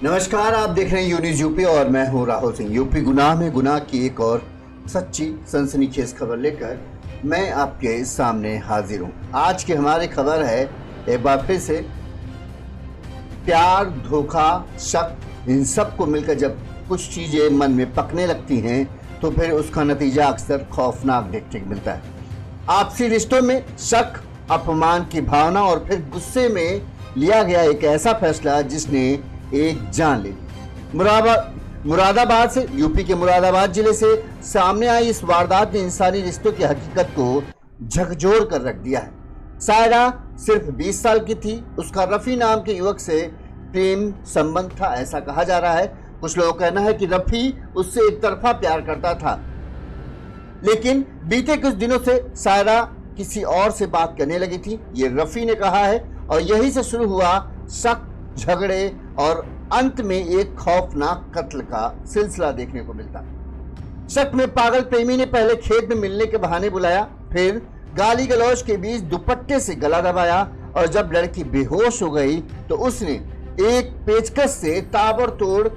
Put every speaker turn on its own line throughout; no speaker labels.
नमस्कार, आप देख रहे हैं यू न्यूज़ यूपी और मैं हूं राहुल सिंह। यूपी गुनाह में गुनाह की एक और सच्ची सनसनीखेज खबर लेकर मैं आपके सामने हाजिर हूं। आज की हमारी खबर है एक बार फिर से प्यार, धोखा, शक, इन सब को मिलकर जब कुछ चीजें मन में पकने लगती हैं तो फिर उसका नतीजा अक्सर खौफनाक देखने को मिलता है। आपसी रिश्तों में शक, अपमान की भावना और फिर गुस्से में लिया गया एक ऐसा फैसला जिसने एक जान ले ली। मुरादाबाद से, यूपी के मुरादाबाद जिले से सामने आई इस वारदात ने इंसानी रिश्तों की हकीकत को झकझोर कर रख दिया है। सायरा सिर्फ 20 साल की थी। उसका रफी नाम के युवक से प्रेम संबंध था, ऐसा कहा जा रहा है। कुछ लोगों का कहना है कि रफी उससे एक तरफा प्यार करता था, लेकिन बीते कुछ दिनों से सायरा किसी और से बात करने लगी थी, ये रफी ने कहा है। और यहीं से शुरू हुआ शक, झगड़े और अंत में एक खौफनाक कत्ल का सिलसिला देखने को मिलता। शक में पागल प्रेमी ने पहले खेत में मिलने के बहाने बुलाया, फिर गाली गलौज के बीच दुपट्टे से गला दबाया और जब लड़की बेहोश हो गई तो उसने एक पेचकस से ताबड़तोड़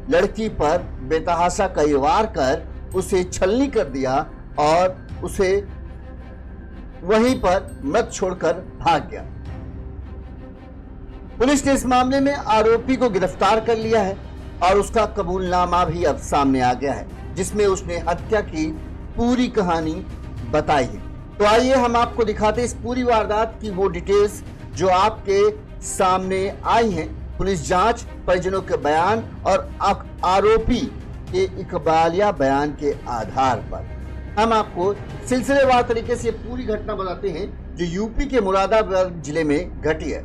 लड़की पर बेतहाशा कई वार कर उसे छलनी कर दिया और उसे वहीं पर मृत छोड़कर भाग गया। पुलिस ने इस मामले में आरोपी को गिरफ्तार कर लिया है और उसका कबूलनामा भी अब सामने आ गया है, जिसमें उसने हत्या की पूरी कहानी बताई है। तो आइए हम आपको दिखाते हैं इस पूरी वारदात की वो डिटेल्स जो आपके सामने आई हैं। पुलिस जांच, परिजनों के बयान और आरोपी के इकबालिया बयान के आधार पर हम आपको सिलसिलेवार तरीके से पूरी घटना बताते हैं जो यूपी के मुरादाबाद जिले में घटी है।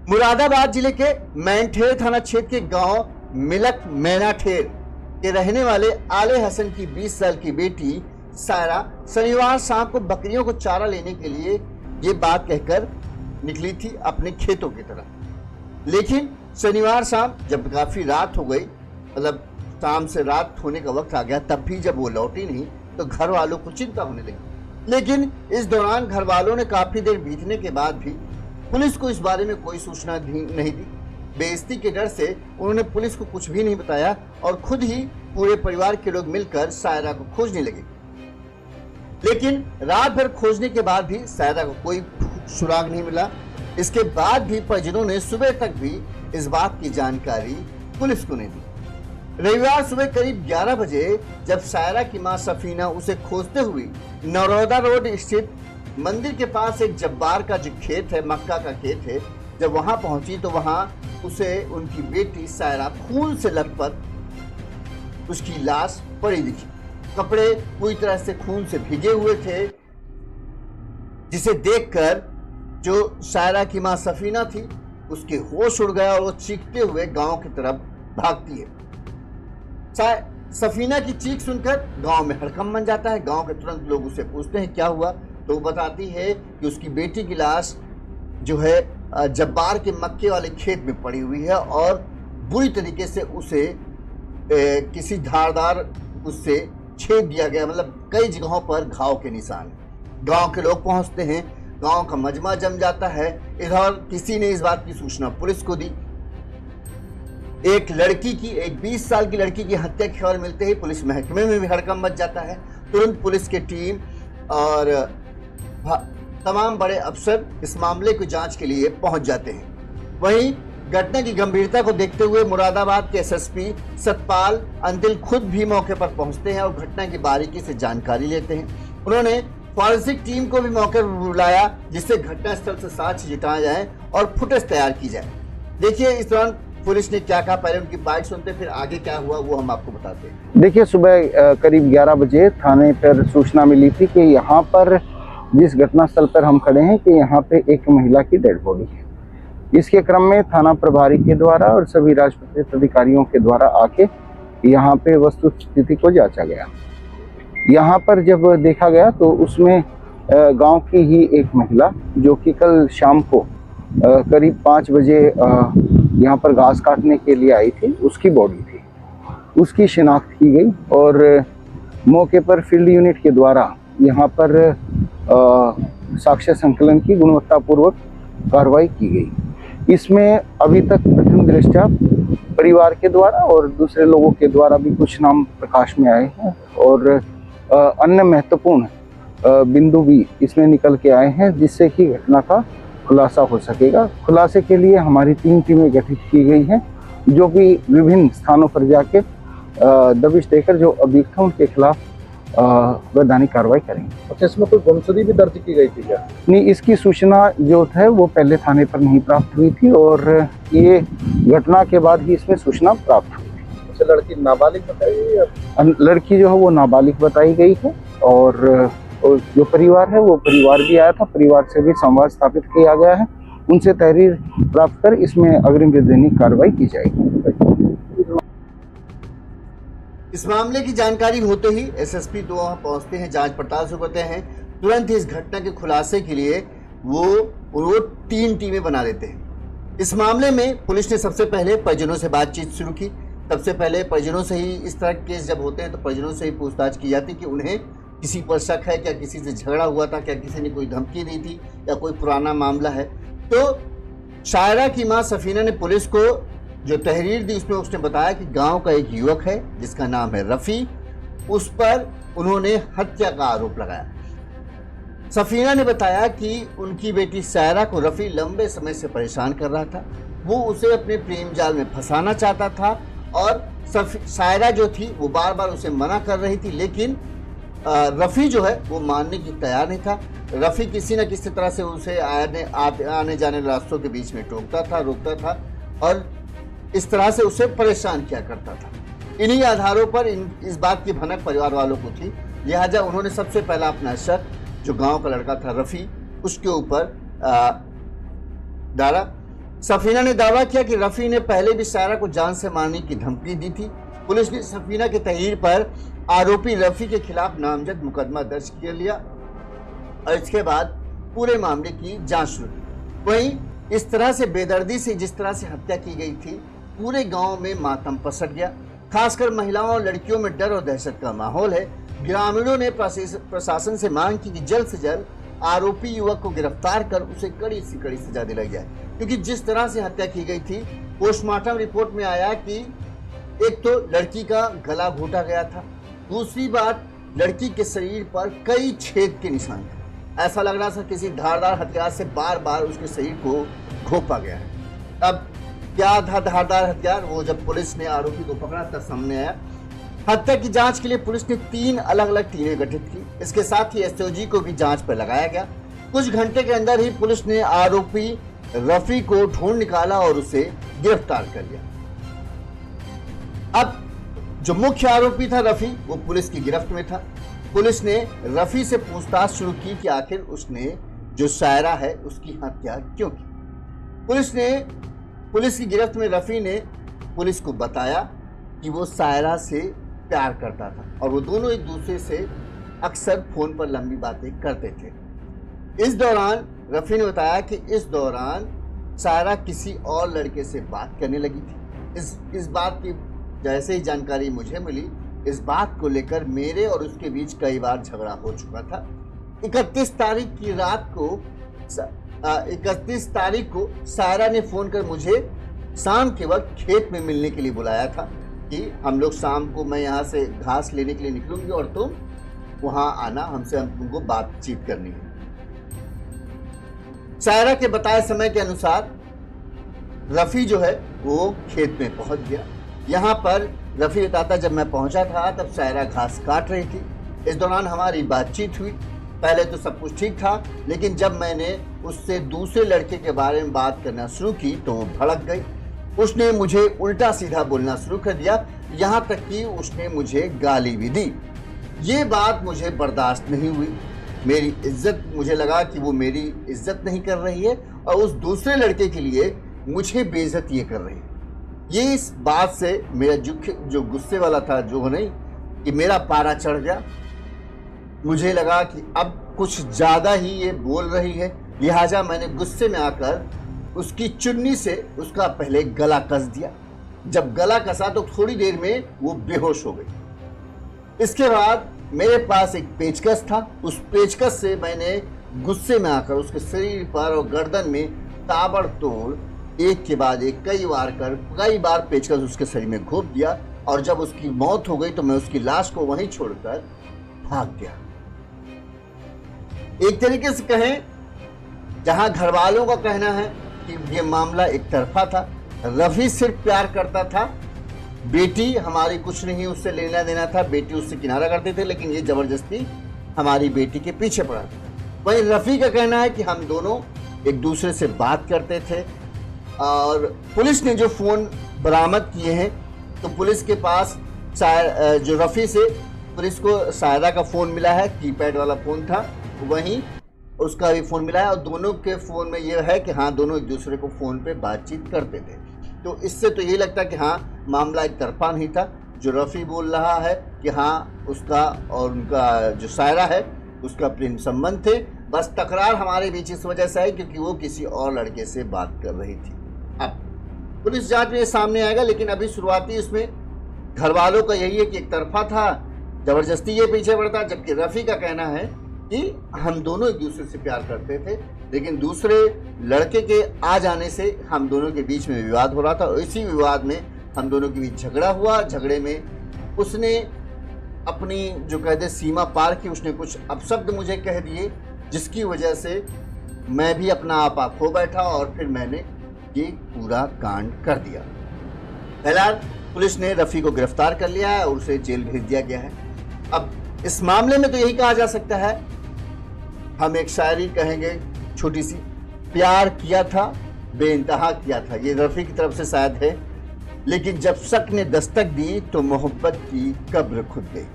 मुरादाबाद जिले के मैनठेर थाना क्षेत्र के गांव मिलक मैनाठेर के रहने वाले आले हसन की 20 साल की बेटी सायरा शनिवार शाम को बकरियों को चारा लेने के लिए ये बात कहकर निकली थी अपने खेतों की तरफ। लेकिन शनिवार शाम जब काफी रात हो गई, मतलब शाम से रात होने का वक्त आ गया, तब भी जब वो लौटी नहीं तो घर वालों को चिंता होने लगी। लेकिन इस दौरान घर वालों ने काफी देर बीतने के बाद भी पुलिस को इस बारे में कोई सूचना नहीं दी। बेइज्जती के डर से उन्होंने पुलिस को कुछ भी नहीं बताया और खुद ही पूरे परिवार के लोग मिलकर सायरा को खोजने लगे। लेकिन रात भर खोजने के बाद भी सायरा को कोई सुराग नहीं मिला। इसके बाद भी परिजनों ने सुबह तक भी इस बात की जानकारी पुलिस को नहीं दी। रविवार सुबह करीब 11 बजे जब सायरा की मां सफीना उसे खोजते हुए नरौदा रोड स्थित मंदिर के पास एक जब्बार का जो खेत है, मक्का का खेत है, जब वहां पहुंची तो वहां उसे उनकी बेटी सायरा खून से लथपथ उसकी लाश पड़ी दिखी। कपड़े पूरी तरह से खून से भीगे हुए थे, जिसे देखकर जो सायरा की मां सफीना थी उसके होश उड़ गया और वो चीखते हुए गांव की तरफ भागती है। सफीना की चीख सुनकर गांव में हड़कंप मच जाता है। गांव के तुरंत लोग उससे पूछते हैं क्या हुआ, तो वो बताती है कि उसकी बेटी की लाश जो है जब्बार के मक्के वाले खेत में पड़ी हुई है और बुरी तरीके से उसे किसी धारदार उससे छेद दिया गया, मतलब कई जगहों पर घाव के निशान। गांव के लोग पहुंचते हैं, गांव का मजमा जम जाता है। इधर किसी ने इस बात की सूचना पुलिस को दी। एक 20 साल की लड़की की हत्या की खबर मिलते ही पुलिस महकमे में भी हड़कंप मच जाता है। तुरंत पुलिस की टीम और तमाम बड़े अफसर इस मामले की जांच के लिए पहुंच जाते हैं। वहीं घटना की गंभीरता को देखते हुए मुरादाबाद के एसएसपी सतपाल अंतिल खुद भी मौके पर पहुंचते हैं और घटना की बारीकी से जानकारी लेते हैं। उन्होंने फॉरेंसिक टीम को भी मौके पर बुलाया जिससे घटनास्थल से साक्ष्य जुटाया जाए और फुटेज तैयार की जाए। देखिए इस दौरान पुलिस ने क्या कहा, पहले उनकी बाइट सुनते फिर आगे क्या हुआ वो हम आपको बताते हैं।
देखिए सुबह करीब 11 बजे थाने पर सूचना मिली थी कि यहाँ पर जिस घटनास्थल पर हम खड़े हैं कि यहाँ पे एक महिला की डेड बॉडी है। इसके क्रम में थाना प्रभारी के द्वारा और सभी राजपत्रित अधिकारियों के द्वारा आके यहाँ पे वस्तु स्थिति को जांचा गया। यहाँ पर जब देखा गया तो उसमें गांव की ही एक महिला जो कि कल शाम को करीब 5 बजे यहाँ पर घास काटने के लिए आई थी, उसकी बॉडी थी। उसकी शिनाख्त की गई और मौके पर फील्ड यूनिट के द्वारा यहाँ पर साक्ष्य संकलन की गुणवत्तापूर्वक कार्रवाई की गई। इसमें अभी तक प्रथम दृष्टया परिवार के द्वारा और दूसरे लोगों के द्वारा भी कुछ नाम प्रकाश में आए हैं और अन्य महत्वपूर्ण बिंदु भी इसमें निकल के आए हैं, जिससे कि घटना का खुलासा हो सकेगा। खुलासे के लिए हमारी 3 टीमें गठित की गई हैं, जो भी विभिन्न स्थानों पर जाके दबिश देकर जो अभियुक्त हैं उनके खिलाफ वैधानिक कार्रवाई करेंगे।
अच्छा, इसमें कोई गुमशुदगी भी दर्ज की गई थी क्या?
नहीं, इसकी सूचना जो है वो पहले थाने पर नहीं प्राप्त हुई थी और ये घटना के बाद ही इसमें सूचना प्राप्त हुई।
अच्छा, लड़की नाबालिग बताई गई या?
लड़की जो है वो नाबालिग बताई गई है और जो परिवार है वो परिवार भी आया था, परिवार से भी संवाद स्थापित किया गया है, उनसे तहरीर प्राप्त कर इसमें अग्रिम वैधानिक कार्रवाई की जाएगी।
इस मामले की जानकारी होते ही एसएसपी तो वहां पहुंचते हैं, जांच पड़ताल शुरू करते हैं। तुरंत ही इस घटना के खुलासे के लिए वो 3 टीमें बना देते हैं। इस मामले में पुलिस ने सबसे पहले परिजनों से बातचीत शुरू की। सबसे पहले परिजनों से ही, इस तरह के केस जब होते हैं तो परिजनों से ही पूछताछ की जाती कि उन्हें किसी पर शक है क्या, किसी से झगड़ा हुआ था क्या, किसी ने कोई धमकी दी थी या कोई पुराना मामला है। तो शायरा की मां सफीना ने पुलिस को जो तहरीर दी उसमें उसने बताया कि गांव का एक युवक है जिसका नाम है रफ़ी, उस पर उन्होंने हत्या का आरोप लगाया। सफीना ने बताया कि उनकी बेटी सायरा को रफ़ी लंबे समय से परेशान कर रहा था, वो उसे अपने प्रेम जाल में फंसाना चाहता था और सायरा जो थी वो बार बार उसे मना कर रही थी, लेकिन रफ़ी जो है वो मानने की तैयार नहीं था। रफ़ी किसी न किसी तरह से उसे आने जाने रास्तों के बीच में टोकता था, रोकता था और इस तरह से उसे परेशान किया करता था। इन्हीं आधारों पर इस बात की भनक परिवार वालों को थी, लिहाजा उन्होंने सबसे पहला अपना शक जो गांव का लड़का था रफ़ी, उसके ऊपर डाला। सफीना ने दावा किया कि रफ़ी ने पहले भी सायरा को जान से मारने की धमकी दी थी। पुलिस ने सफीना के तहरीर पर आरोपी रफ़ी के खिलाफ नामजद मुकदमा दर्ज कर लिया और इसके बाद पूरे मामले की जांच शुरू की। वहीं इस तरह से बेदर्दी से जिस तरह से हत्या की गई थी, पूरे गांव में मातम पसर गया। खासकर महिलाओं और लड़कियों में डर और दहशत का माहौल है। ग्रामीणों ने प्रशासन से मांग की कि जल्द से जल्द आरोपी युवक को गिरफ्तार कर उसे कड़ी से कड़ी सजा दिलाई जाए, क्योंकि जिस तरह से हत्या की गई थी, पोस्टमार्टम रिपोर्ट में आया कि एक तो लड़की का गला घोटा गया था, दूसरी बात लड़की के शरीर पर कई छेद के निशान थे। ऐसा लग रहा था किसी धारदार हथियार से बार बार उसके शरीर को घोंपा गया है। अब क्या था धारदार हथियार, वो जब पुलिस ने आरोपी को पकड़ा तब सामने आया। हत्या की जांच के लिए पुलिस ने 3 अलग अलग टीमें गठित की। इसके साथ ही एसओजी को भी जांच पर लगाया गया। कुछ घंटे के अंदर ही पुलिस ने आरोपी रफ़ी को ढूंढ निकाला और उसे गिरफ्तार कर लिया। अब जो मुख्य आरोपी था रफ़ी, वो पुलिस की गिरफ्त में था। पुलिस ने रफ़ी से पूछताछ शुरू की कि आखिर उसने जो सायरा है उसकी हत्या क्यों की। पुलिस की गिरफ्त में रफ़ी ने पुलिस को बताया कि वो सायरा से प्यार करता था और वो दोनों एक दूसरे से अक्सर फोन पर लंबी बातें करते थे। इस दौरान रफ़ी ने बताया कि इस दौरान सायरा किसी और लड़के से बात करने लगी थी। इस बात की जैसे ही जानकारी मुझे मिली, इस बात को लेकर मेरे और उसके बीच कई बार झगड़ा हो चुका था। 31 तारीख को सायरा ने फ़ोन कर मुझे शाम के वक्त खेत में मिलने के लिए बुलाया था कि हम लोग शाम को, मैं यहाँ से घास लेने के लिए निकलूंगी और तुम वहाँ आना, हमसे तुमको बातचीत करनी है। सायरा के बताए समय के अनुसार रफ़ी जो है वो खेत में पहुँच गया। यहाँ पर रफ़ी बताता, जब मैं पहुँचा था तब सायरा घास काट रही थी। इस दौरान हमारी बातचीत हुई। पहले तो सब कुछ ठीक था, लेकिन जब मैंने उससे दूसरे लड़के के बारे में बात करना शुरू की तो वो भड़क गई। उसने मुझे उल्टा सीधा बोलना शुरू कर दिया, यहाँ तक कि उसने मुझे गाली भी दी। ये बात मुझे बर्दाश्त नहीं हुई। मेरी इज्जत, मुझे लगा कि वो मेरी इज्जत नहीं कर रही है और उस दूसरे लड़के के लिए मुझे बेइज्जत ये कर रही है। ये इस बात से मेरा जो गुस्से वाला था, जो नहीं कि मेरा पारा चढ़ गया। मुझे लगा कि अब कुछ ज़्यादा ही ये बोल रही है, लिहाजा मैंने गुस्से में आकर उसकी चुन्नी से उसका पहले गला कस दिया। जब गला कसा तो थोड़ी देर में वो बेहोश हो गई। इसके बाद मेरे पास एक पेचकस था। उस पेचकस से मैंने गुस्से में आकर उसके शरीर पर और गर्दन में ताबड़तोड़ एक के बाद एक कई बार पेचकस उसके शरीर में घोंप दिया, और जब उसकी मौत हो गई तो मैं उसकी लाश को वहीं छोड़कर भाग गया। एक तरीके से कहें, जहां घर वालों का कहना है कि यह मामला एक तरफा था, रफी सिर्फ प्यार करता था, बेटी हमारी कुछ नहीं उससे लेना देना था, बेटी उससे किनारा करते थे, लेकिन ये जबरदस्ती हमारी बेटी के पीछे पड़ा था। वहीं रफी का कहना है कि हम दोनों एक दूसरे से बात करते थे, और पुलिस ने जो फोन बरामद किए हैं, तो पुलिस के पास जो रफी से पुलिस को सायरा का फोन मिला है, कीपैड वाला फोन था, वहीं उसका भी फोन मिला है, और दोनों के फोन में यह है कि हाँ, दोनों एक दूसरे को फोन पे बातचीत करते थे। तो इससे तो ये लगता है कि हाँ, मामला एक तरफा नहीं था। जो रफ़ी बोल रहा है कि हाँ, उसका और उनका जो सायरा है उसका प्रेम संबंध थे, बस तकरार हमारे बीच इस वजह से है क्योंकि वो किसी और लड़के से बात कर रही थी। अब पुलिस जांच में ये सामने आएगा, लेकिन अभी शुरुआती उसमें घर वालों का यही है कि एक तरफा था, जबरदस्ती ये पीछे बढ़ता, जबकि रफ़ी का कहना है कि हम दोनों एक दूसरे से प्यार करते थे, लेकिन दूसरे लड़के के आ जाने से हम दोनों के बीच में विवाद हो रहा था, और इसी विवाद में हम दोनों के बीच झगड़ा हुआ। झगड़े में उसने अपनी जो कहते सीमा पार की, उसने कुछ अपशब्द मुझे कह दिए, जिसकी वजह से मैं भी अपना आपा खो बैठा, और फिर मैंने ये पूरा कांड कर दिया। फिलहाल पुलिस ने रफ़ी को गिरफ्तार कर लिया है और उसे जेल भेज दिया गया है। अब इस मामले में तो यही कहा जा सकता है, हम एक शायरी कहेंगे छोटी सी, प्यार किया था बेइंतहा किया था, ये रफ़ी की तरफ से शायद है, लेकिन जब शक ने दस्तक दी तो मोहब्बत की कब्र खुद गई।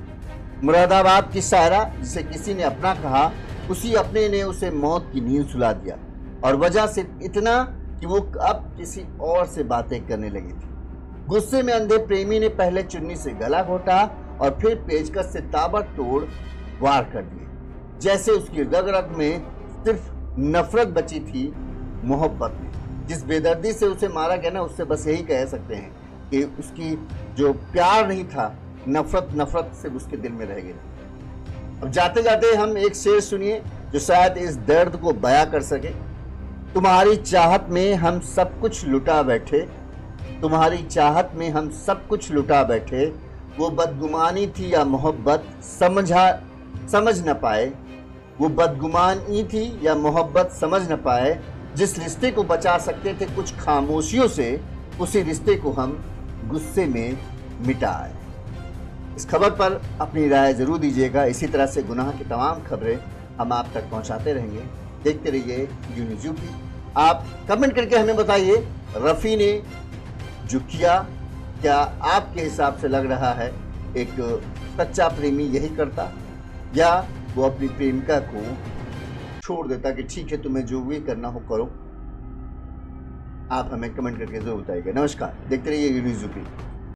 मुरादाबाद की सायरा, जिसे किसी ने अपना कहा, उसी अपने ने उसे मौत की नींद सुला दिया, और वजह सिर्फ इतना कि वो अब किसी और से बातें करने लगी थी। गुस्से में अंधे प्रेमी ने पहले चुन्नी से गला घोटा और फिर पेचकस से ताबड़तोड़ वार कर दिए, जैसे उसकी रग रग में सिर्फ नफरत बची थी मोहब्बत में। जिस बेदर्दी से उसे मारा गया ना, उससे बस यही कह सकते हैं कि उसकी जो प्यार नहीं था, नफरत से उसके दिल में रह गई। अब जाते जाते हम एक शेर सुनिए जो शायद इस दर्द को बयां कर सके। तुम्हारी चाहत में हम सब कुछ लुटा बैठे, तुम्हारी चाहत में हम सब कुछ लुटा बैठे, वो बदगुमानी थी या मोहब्बत समझ न पाए, वो बदगुमानी थी या मोहब्बत समझ न पाए। जिस रिश्ते को बचा सकते थे कुछ खामोशियों से, उसी रिश्ते को हम गुस्से में मिटाए। इस खबर पर अपनी राय जरूर दीजिएगा। इसी तरह से गुनाह की तमाम खबरें हम आप तक पहुंचाते रहेंगे। देखते रहिए यू न्यूज़ यूपी। आप कमेंट करके हमें बताइए, रफ़ी ने जो किया, क्या आपके हिसाब से लग रहा है एक सच्चा प्रेमी यही करता, या वो अपनी प्रेमिका को छोड़ देता कि ठीक है, तुम्हें जो भी करना हो करो। आप हमें कमेंट करके जरूर बताइएगा। नमस्कार, देखते रहिए यू न्यूज़ यूपी।